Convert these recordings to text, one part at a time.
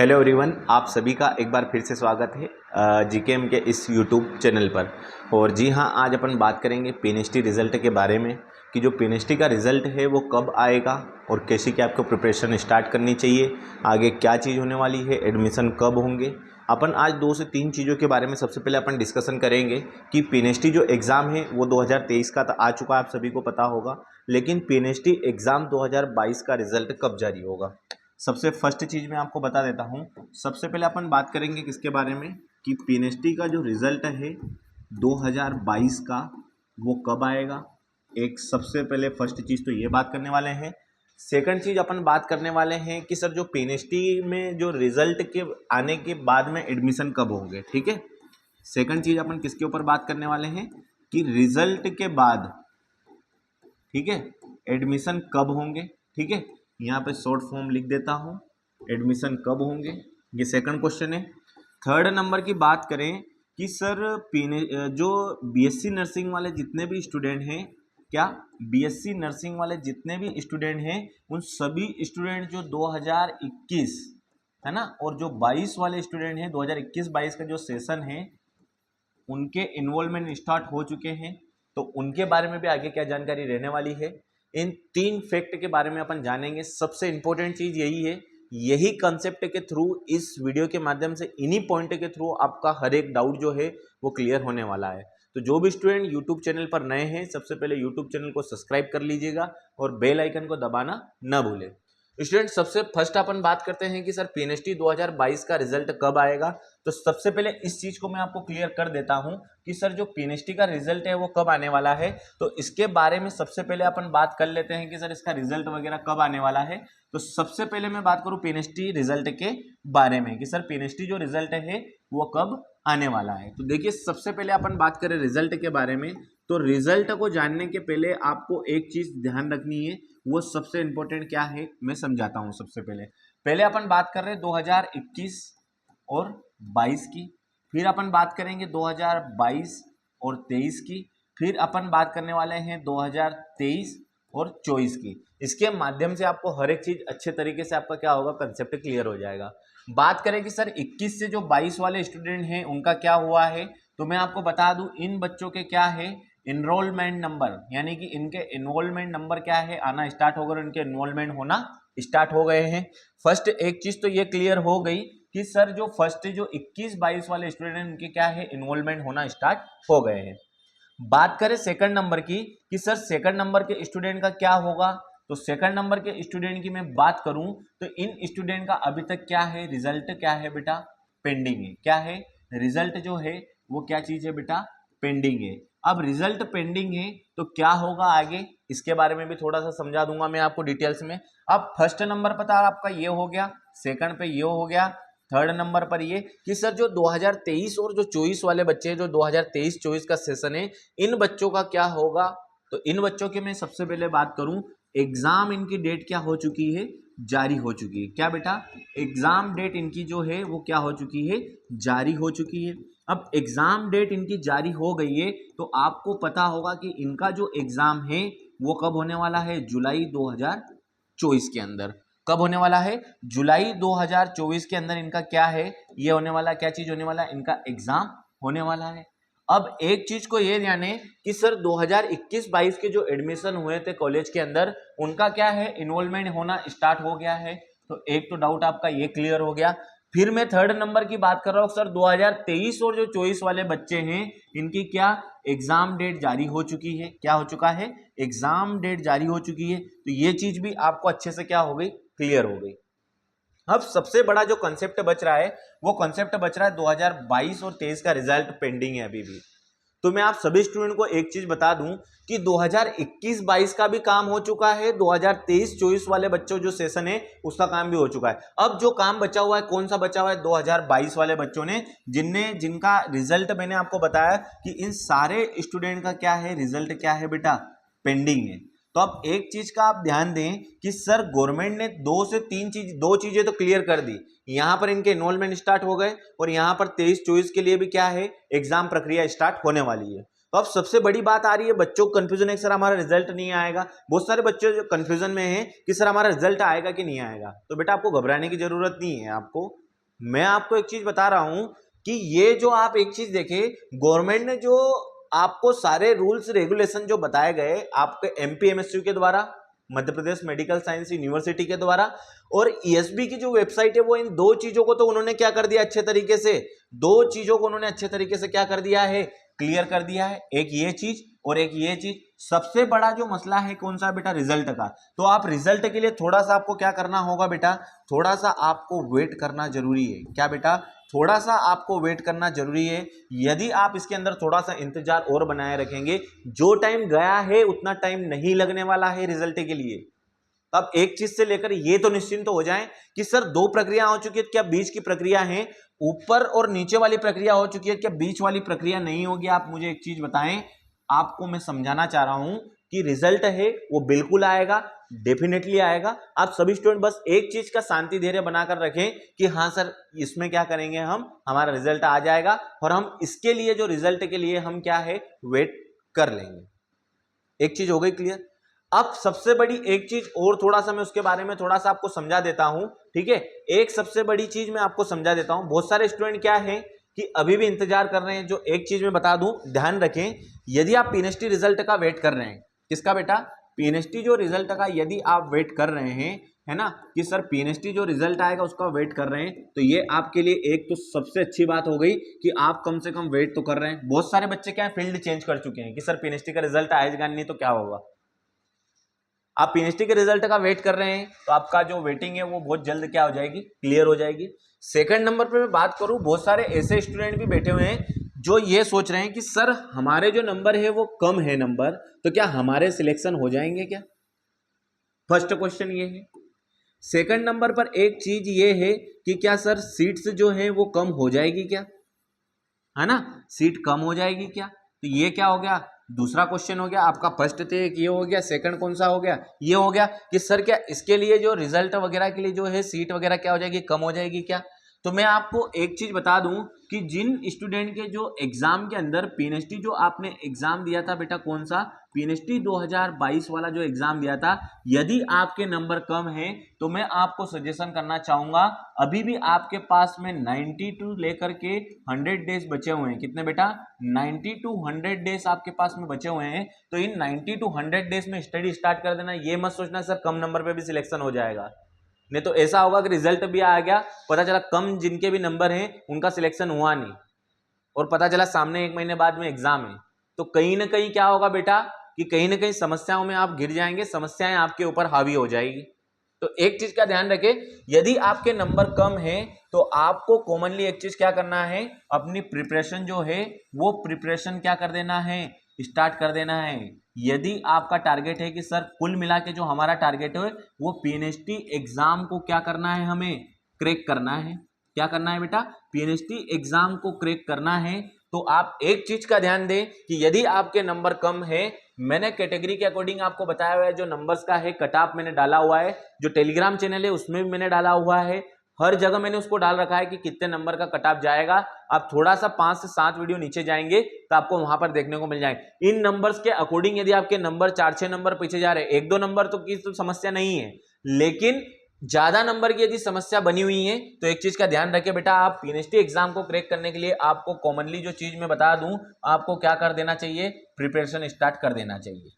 Hello everyone, आप सभी का एक बार फिर से स्वागत है जीकेएम के इस यूट्यूब चैनल पर। और जी हाँ, आज अपन बात करेंगे पीएनएसटी रिज़ल्ट के बारे में कि जो पीएनएसटी का रिज़ल्ट है वो कब आएगा और कैसे कि आपको प्रिपरेशन स्टार्ट करनी चाहिए, आगे क्या चीज़ होने वाली है, एडमिशन कब होंगे। अपन आज 2 से 3 चीज़ों के बारे में सबसे पहले अपन डिस्कशन करेंगे कि पीएनएसटी जो एग्ज़ाम है वो 2023 का आ चुका है, आप सभी को पता होगा। लेकिन पीएनएसटी एग्ज़ाम 2022 का रिज़ल्ट कब जारी होगा। सबसे फर्स्ट चीज़ मैं आपको बता देता हूँ। सबसे पहले अपन बात करेंगे किसके बारे में कि पीएनएसटी का जो रिज़ल्ट है 2022 का वो कब आएगा। एक सबसे पहले फर्स्ट चीज़ तो ये बात करने वाले हैं। सेकंड चीज़ अपन बात करने वाले हैं कि सर जो पीएनएसटी में जो रिज़ल्ट के आने के बाद में एडमिशन कब होंगे। ठीक है, सेकंड चीज़ अपन किसके ऊपर बात करने वाले हैं कि रिज़ल्ट के बाद, ठीक है, एडमिशन कब होंगे। ठीक है, यहाँ पे शॉर्ट फॉर्म लिख देता हूँ, एडमिशन कब होंगे, ये सेकंड क्वेश्चन है। थर्ड नंबर की बात करें कि सर जो बीएससी नर्सिंग वाले जितने भी स्टूडेंट हैं, क्या बीएससी नर्सिंग वाले जितने भी स्टूडेंट हैं उन सभी स्टूडेंट जो 2021 है ना और जो 22 वाले स्टूडेंट हैं 2021-22 का जो सेशन है उनके इन्वॉल्वमेंट स्टार्ट हो चुके हैं, तो उनके बारे में भी आगे क्या जानकारी रहने वाली है। इन 3 फैक्ट के बारे में अपन जानेंगे। सबसे इंपॉर्टेंट चीज़ यही है, यही कंसेप्ट के थ्रू, इस वीडियो के माध्यम से, इन्हीं पॉइंट के थ्रू आपका हर एक डाउट जो है वो क्लियर होने वाला है। तो जो भी स्टूडेंट यूट्यूब चैनल पर नए हैं, सबसे पहले यूट्यूब चैनल को सब्सक्राइब कर लीजिएगा और बेल आइकन को दबाना न भूलें। स्टूडेंट, सबसे फर्स्ट अपन बात करते हैं कि सर पीएनएसटी 2022 का रिजल्ट कब आएगा। तो सबसे पहले इस चीज को मैं आपको क्लियर कर देता हूं कि सर जो पीएनएसटी का रिजल्ट है वो कब आने वाला है। तो इसके बारे में सबसे पहले अपन बात कर लेते हैं कि सर इसका रिजल्ट वगैरह कब आने वाला है। तो सबसे पहले मैं बात करूं पीएनएसटी रिजल्ट के बारे में कि सर पीएनएसटी जो रिजल्ट है वो कब आने वाला है। तो देखिए, सबसे पहले अपन बात करें रिजल्ट के बारे में, तो रिजल्ट को जानने के पहले आपको एक चीज ध्यान रखनी है, वो सबसे इंपॉर्टेंट क्या है मैं समझाता हूं। सबसे पहले अपन बात कर रहे हैं 2021 और 22 की, फिर अपन बात करेंगे 2022 और 23 की, फिर अपन बात करने वाले हैं 2023 और 24 की। इसके माध्यम से आपको हर एक चीज अच्छे तरीके से आपका क्या होगा, कंसेप्ट क्लियर हो जाएगा। बात करें कि सर 21 से जो 22 वाले स्टूडेंट हैं उनका क्या हुआ है, तो मैं आपको बता दूं इन बच्चों के क्या है, इनरोलमेंट नंबर, यानी कि इनके इन्वॉल्वमेंट नंबर क्या है, आना स्टार्ट हो गए, इनके इन्वॉल्वमेंट होना स्टार्ट हो गए हैं। फर्स्ट एक चीज तो ये क्लियर हो गई कि सर जो फर्स्ट जो 21-22 वाले स्टूडेंट हैं उनके क्या है, इन्वॉल्वमेंट होना स्टार्ट हो गए हैं। बात करें सेकंड नंबर की कि सर सेकंड नंबर के स्टूडेंट का क्या होगा, तो सेकंड नंबर के स्टूडेंट की मैं बात करूं तो इन स्टूडेंट का अभी तक क्या है, रिजल्ट क्या है बेटा, पेंडिंग है। क्या है, रिजल्ट जो है वो क्या चीज है बेटा, पेंडिंग है। अब रिजल्ट पेंडिंग है तो क्या होगा आगे, इसके बारे में भी थोड़ा सा समझा दूंगा मैं आपको डिटेल्स में। अब फर्स्ट नंबर पता आपका ये हो गया, सेकंड पे ये हो गया, थर्ड नंबर पर ये कि सर जो 2023 और जो 24 वाले बच्चे हैं, जो 2023-24 का सेशन है, इन बच्चों का क्या होगा। तो इन बच्चों की मैं सबसे पहले बात करूं, एग्जाम इनकी डेट क्या हो चुकी है, जारी हो चुकी है। क्या बेटा, एग्जाम डेट इनकी जो है वो क्या हो चुकी है, जारी हो चुकी है। अब एग्जाम डेट इनकी जारी हो गई है तो आपको पता होगा कि इनका जो एग्जाम है वो कब होने वाला है, जुलाई 2024 के अंदर। कब होने वाला है, जुलाई 2024 के अंदर इनका क्या है, ये होने वाला, क्या चीज होने वाला है, इनका एग्जाम होने वाला है। अब एक चीज को ये ध्यान है कि सर 2021-22 के जो एडमिशन हुए थे कॉलेज के अंदर उनका क्या है, इन्वॉल्वमेंट होना स्टार्ट हो गया है। तो एक तो डाउट आपका ये क्लियर हो गया। फिर मैं थर्ड नंबर की बात कर रहा हूं, सर 2023 और जो 24 वाले बच्चे हैं इनकी क्या एग्जाम डेट जारी हो चुकी है। क्या हो चुका है, एग्जाम डेट जारी हो चुकी है। तो ये चीज भी आपको अच्छे से क्या हो गई, क्लियर हो गई। अब सबसे बड़ा जो कंसेप्ट बच रहा है वो कंसेप्ट बच रहा है 2022 और 23 का रिजल्ट पेंडिंग है अभी भी। तो मैं आप सभी स्टूडेंट को एक चीज बता दूं कि 2021-22 का भी काम हो चुका है, 2023-24 वाले बच्चों जो सेशन है उसका काम भी हो चुका है। अब जो काम बचा हुआ है, कौन सा बचा हुआ है, 2022 वाले बच्चों ने जिनका रिजल्ट मैंने आपको बताया कि इन सारे स्टूडेंट का क्या है, रिजल्ट क्या है बेटा, पेंडिंग है। तो अब एक चीज का आप ध्यान दें कि सर गवर्नमेंट ने दो चीजें तो क्लियर कर दी, यहां पर इनके इन्वॉल्वमेंट स्टार्ट हो गए और यहां पर 23-24 के लिए भी क्या है, एग्जाम प्रक्रिया स्टार्ट होने वाली है। तो अब सबसे बड़ी बात आ रही है, बच्चों को कंफ्यूजन है सर हमारा रिजल्ट नहीं आएगा। बहुत सारे बच्चे जो कंफ्यूजन में हैं कि सर हमारा रिजल्ट आएगा कि नहीं आएगा। तो बेटा आपको घबराने की जरूरत नहीं है, आपको मैं आपको एक चीज बता रहा हूं कि ये जो आप एक चीज देखें, गवर्नमेंट ने जो आपको सारे रूल्स रेगुलेशन जो बताए गए आपके एमपीएमएसयू के द्वारा, Madhya Pradesh medical science university के द्वारा, और ईएसबी की जो वेबसाइट है, वो इन दो चीजों को तो उन्होंने क्या कर दिया अच्छे तरीके से, दो चीजों को उन्होंने अच्छे तरीके से क्या कर दिया है, क्लियर कर दिया है। एक ये चीज और एक ये चीज। सबसे बड़ा जो मसला है कौन सा बेटा, रिजल्ट का। तो आप रिजल्ट के लिए थोड़ा सा आपको क्या करना होगा बेटा, थोड़ा सा आपको वेट करना जरूरी है। क्या बेटा, थोड़ा सा आपको वेट करना जरूरी है। यदि आप इसके अंदर थोड़ा सा इंतजार और बनाए रखेंगे, जो टाइम गया है उतना टाइम नहीं लगने वाला है रिजल्ट के लिए। अब एक चीज से लेकर ये तो निश्चिंत हो जाएं कि सर दो प्रक्रिया हो चुकी है, क्या बीच की प्रक्रिया है, ऊपर और नीचे वाली प्रक्रिया हो चुकी है, क्या बीच वाली प्रक्रिया नहीं होगी। आप मुझे एक चीज बताएं, आपको मैं समझाना चाह रहा हूं कि रिजल्ट है वो बिल्कुल आएगा, डेफिनेटली आएगा। आप सभी स्टूडेंट बस एक चीज का शांति धैर्य बनाकर रखें कि हाँ सर इसमें क्या करेंगे, हम हमारा रिजल्ट आ जाएगा और हम इसके लिए जो रिजल्ट के लिए हम क्या है वेट कर लेंगे। एक चीज हो गई क्लियर। अब सबसे बड़ी एक चीज और थोड़ा सा मैं उसके बारे में थोड़ा सा आपको समझा देता हूं, ठीक है। एक सबसे बड़ी चीज मैं आपको समझा देता हूं। बहुत सारे स्टूडेंट क्या है कि अभी भी इंतजार कर रहे हैं। जो एक चीज मैं बता दूं, ध्यान रखें, यदि आप पीएनएसटी रिजल्ट का वेट कर रहे हैं, किसका बेटा, पीएनएसटी जो रिजल्ट का यदि आप वेट कर रहे हैं, है ना, कि सर पीएनएसटी जो रिजल्ट आएगा उसका वेट कर रहे हैं, तो ये आपके लिए एक तो सबसे अच्छी बात हो गई कि आप कम से कम वेट तो कर रहे हैं। बहुत सारे बच्चे क्या है, फील्ड चेंज कर चुके हैं कि सर पीएनएसटी का रिजल्ट आएगा नहीं तो क्या होगा। आप पीएनएसटी के रिजल्ट का वेट कर रहे हैं तो आपका जो वेटिंग है वो बहुत जल्द क्या हो जाएगी, क्लियर हो जाएगी। सेकंड नंबर पे मैं बात करूं, बहुत सारे ऐसे स्टूडेंट भी बैठे हुए हैं जो ये सोच रहे हैं कि सर हमारे जो नंबर है वो कम है नंबर, तो क्या हमारे सिलेक्शन हो जाएंगे क्या। फर्स्ट क्वेश्चन ये है। सेकंड नंबर पर एक चीज ये है कि क्या सर सीट्स जो है वो कम हो जाएगी क्या, है ना, सीट कम हो जाएगी क्या। तो ये क्या हो गया, दूसरा क्वेश्चन हो गया आपका। फर्स्ट थे ये हो गया, सेकंड कौन सा हो गया, ये हो गया कि सर क्या इसके लिए जो रिजल्ट वगैरह के लिए जो है सीट वगैरह क्या हो जाएगी, कम हो जाएगी क्या। तो मैं आपको एक चीज बता दूं कि जिन स्टूडेंट के जो एग्जाम के अंदर पीएनएसटी जो आपने एग्जाम दिया था बेटा, कौन सा, पीएनएसटी 2022 वाला जो एग्जाम दिया था, यदि आपके नंबर कम है तो मैं आपको सजेशन करना चाहूंगा, अभी भी आपके पास में 90 टू लेकर के 100 डेज बचे हुए हैं। कितने बेटा, 90 टू 100 डेज आपके पास में बचे हुए हैं। तो इन 90 टू 100 डेज में स्टडी स्टार्ट कर देना। ये मत सोचना सर कम नंबर पे भी सिलेक्शन हो जाएगा, नहीं तो ऐसा होगा कि रिजल्ट भी आ गया, पता चला कम जिनके भी नंबर हैं उनका सिलेक्शन हुआ नहीं, और पता चला सामने एक महीने बाद में एग्जाम है। तो कहीं ना कहीं क्या होगा बेटा कि कहीं ना कहीं समस्याओं में आप गिर जाएंगे, समस्याएं आपके ऊपर हावी हो जाएगी। तो एक चीज का ध्यान रखें, यदि आपके नंबर कम है तो आपको कॉमनली एक चीज क्या करना है, अपनी प्रिपरेशन जो है वो प्रिपरेशन क्या कर देना है, स्टार्ट कर देना है। यदि आपका टारगेट है कि सर कुल मिला के जो हमारा टारगेट है वो पीएनएसटी एग्जाम को क्या करना है, हमें क्रैक करना है। क्या करना है बेटा, पीएनएसटी एग्जाम को क्रैक करना है। तो आप एक चीज का ध्यान दें कि यदि आपके नंबर कम है, मैंने कैटेगरी के अकॉर्डिंग आपको बताया हुआ है, जो नंबर्स का है कट ऑफ मैंने डाला हुआ है, जो टेलीग्राम चैनल है उसमें भी मैंने डाला हुआ है, हर जगह मैंने उसको डाल रखा है कि कितने नंबर का कट ऑफ जाएगा। आप थोड़ा सा 5 से 7 वीडियो नीचे जाएंगे तो आपको वहां पर देखने को मिल जाएंगे। इन नंबर्स के अकॉर्डिंग यदि आपके नंबर 4-6 नंबर पीछे जा रहे हैं, 1-2 नंबर तो की तो समस्या नहीं है, लेकिन ज्यादा नंबर की यदि समस्या बनी हुई है तो एक चीज का ध्यान रखें बेटा, आप पीएनएसटी एग्जाम को क्रैक करने के लिए आपको कॉमनली जो चीज मैं बता दूं, आपको क्या कर देना चाहिए, प्रिपरेशन स्टार्ट कर देना चाहिए।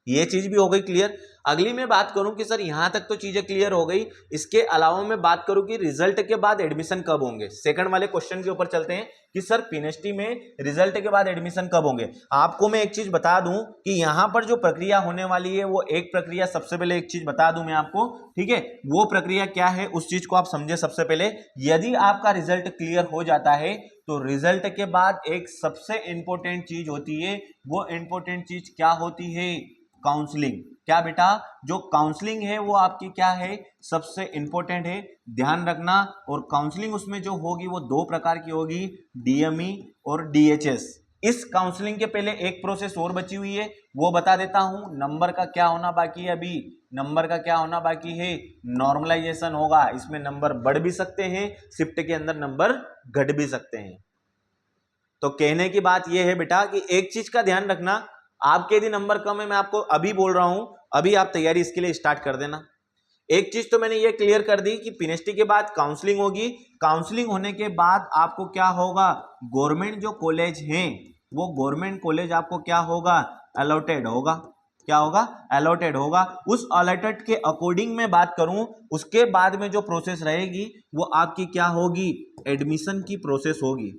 ये चीज भी हो गई क्लियर। अगली मैं बात करूं कि सर यहां तक तो चीजें क्लियर हो गई, इसके अलावा मैं बात करूं कि रिजल्ट के बाद एडमिशन कब होंगे। सेकंड वाले क्वेश्चन के ऊपर चलते हैं कि सर पीएनएसटी में रिजल्ट के बाद एडमिशन कब होंगे। आपको मैं एक चीज बता दूं कि यहां पर जो प्रक्रिया होने वाली है वो एक प्रक्रिया, सबसे पहले एक चीज बता दूं मैं आपको, ठीक है, वो प्रक्रिया क्या है उस चीज को आप समझे। सबसे पहले यदि आपका रिजल्ट क्लियर हो जाता है तो रिजल्ट के बाद एक सबसे इंपॉर्टेंट चीज होती है, वो इंपॉर्टेंट चीज क्या होती है, काउंसलिंग। क्या बेटा, जो काउंसलिंग है वो आपकी क्या है, सबसे इंपॉर्टेंट है, ध्यान रखना। और काउंसलिंग उसमें जो होगी वो 2 प्रकार की होगी, डीएमई और डीएचएस। इस काउंसलिंग के पहले एक प्रोसेस और बची हुई है, वो बता देता हूं। नंबर का क्या होना बाकी है, अभी नंबर का क्या होना बाकी है, नॉर्मलाइजेशन होगा। इसमें नंबर बढ़ भी सकते हैं, शिफ्ट के अंदर नंबर घट भी सकते हैं। तो कहने की बात यह है बेटा कि एक चीज का ध्यान रखना, आपके यदि नंबर कम है, मैं आपको अभी बोल रहा हूं, अभी आप तैयारी इसके लिए स्टार्ट कर देना। एक चीज तो मैंने ये क्लियर कर दी कि पीएनएसटी के बाद काउंसलिंग होगी, काउंसलिंग होने के बाद आपको क्या होगा, गवर्नमेंट जो कॉलेज हैं वो गवर्नमेंट कॉलेज आपको क्या होगा, अलॉटेड होगा। क्या होगा, अलॉटेड होगा। उस अलॉटेड के अकॉर्डिंग मैं बात करूं, उसके बाद में जो प्रोसेस रहेगी वो आपकी क्या होगी, एडमिशन की प्रोसेस होगी।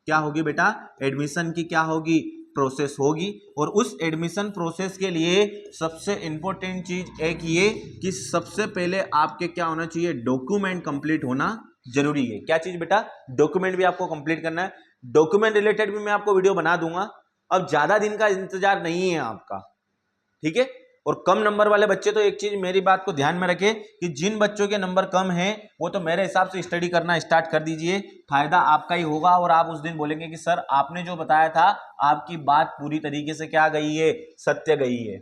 क्या होगी बेटा, एडमिशन की क्या होगी, प्रोसेस होगी। और उस एडमिशन प्रोसेस के लिए सबसे इंपॉर्टेंट चीज एक ये कि सबसे पहले आपके क्या होना चाहिए, डॉक्यूमेंट कंप्लीट होना जरूरी है। क्या चीज बेटा, डॉक्यूमेंट भी आपको कंप्लीट करना है। डॉक्यूमेंट रिलेटेड भी मैं आपको वीडियो बना दूंगा। अब ज्यादा दिन का इंतजार नहीं है आपका, ठीक है। और कम नंबर वाले बच्चे तो एक चीज मेरी बात को ध्यान में रखें कि जिन बच्चों के नंबर कम हैं वो तो मेरे हिसाब से स्टडी करना स्टार्ट कर दीजिए, फायदा आपका ही होगा। और आप उस दिन बोलेंगे कि सर आपने जो बताया था आपकी बात पूरी तरीके से क्या गई है, सत्य गई है।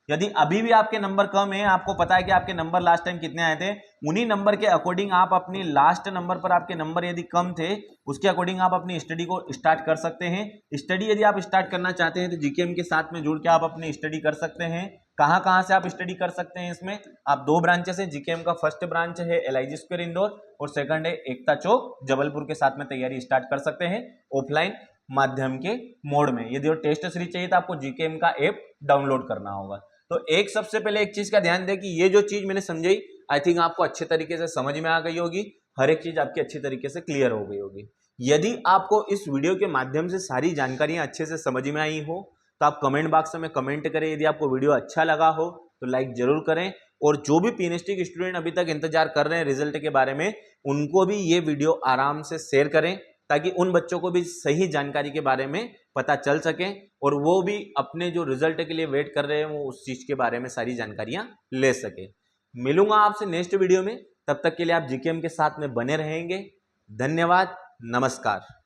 यदि अभी भी आपके नंबर कम है, आपको पता है कि आपके नंबर लास्ट टाइम कितने आए थे, उन्हीं नंबर के अकॉर्डिंग आप अपनी लास्ट नंबर पर आपके नंबर यदि कम थे उसके अकॉर्डिंग आप अपनी स्टडी को स्टार्ट कर सकते हैं। स्टडी यदि आप स्टार्ट करना चाहते हैं तो जीकेएम के साथ में जुड़ के आप अपनी स्टडी कर सकते हैं। कहां से आप स्टडी कर सकते हैं, इसमें आप दो ब्रांचेस हैं। जीकेएम का फर्स्ट ब्रांच है LIG स्क्वायर इंदौर और सेकंड है एकता चौक जबलपुर के साथ में तैयारी स्टार्ट कर सकते हैं ऑफलाइन माध्यम के मोड में। यदि टेस्ट सीरीज चाहिए तो आपको जीकेएम का ऐप डाउनलोड करना होगा। तो एक सबसे पहले एक चीज का ध्यान दें कि ये जो चीज मैंने समझाई आई थिंक आपको अच्छे तरीके से समझ में आ गई होगी, हर एक चीज आपकी अच्छी तरीके से क्लियर हो गई होगी। यदि आपको इस वीडियो के माध्यम से सारी जानकारियां अच्छे से समझ में आई हो तो आप कमेंट बॉक्स में कमेंट करें। यदि आपको वीडियो अच्छा लगा हो तो लाइक जरूर करें। और जो भी पीएनएसटी के स्टूडेंट अभी तक इंतजार कर रहे हैं रिजल्ट के बारे में, उनको भी ये वीडियो आराम से शेयर करें ताकि उन बच्चों को भी सही जानकारी के बारे में पता चल सके और वो भी अपने जो रिजल्ट के लिए वेट कर रहे हैं वो उस चीज के बारे में सारी जानकारियां ले सके। मिलूंगा आपसे नेक्स्ट वीडियो में, तब तक के लिए आप जीकेएम के साथ में बने रहेंगे। धन्यवाद, नमस्कार।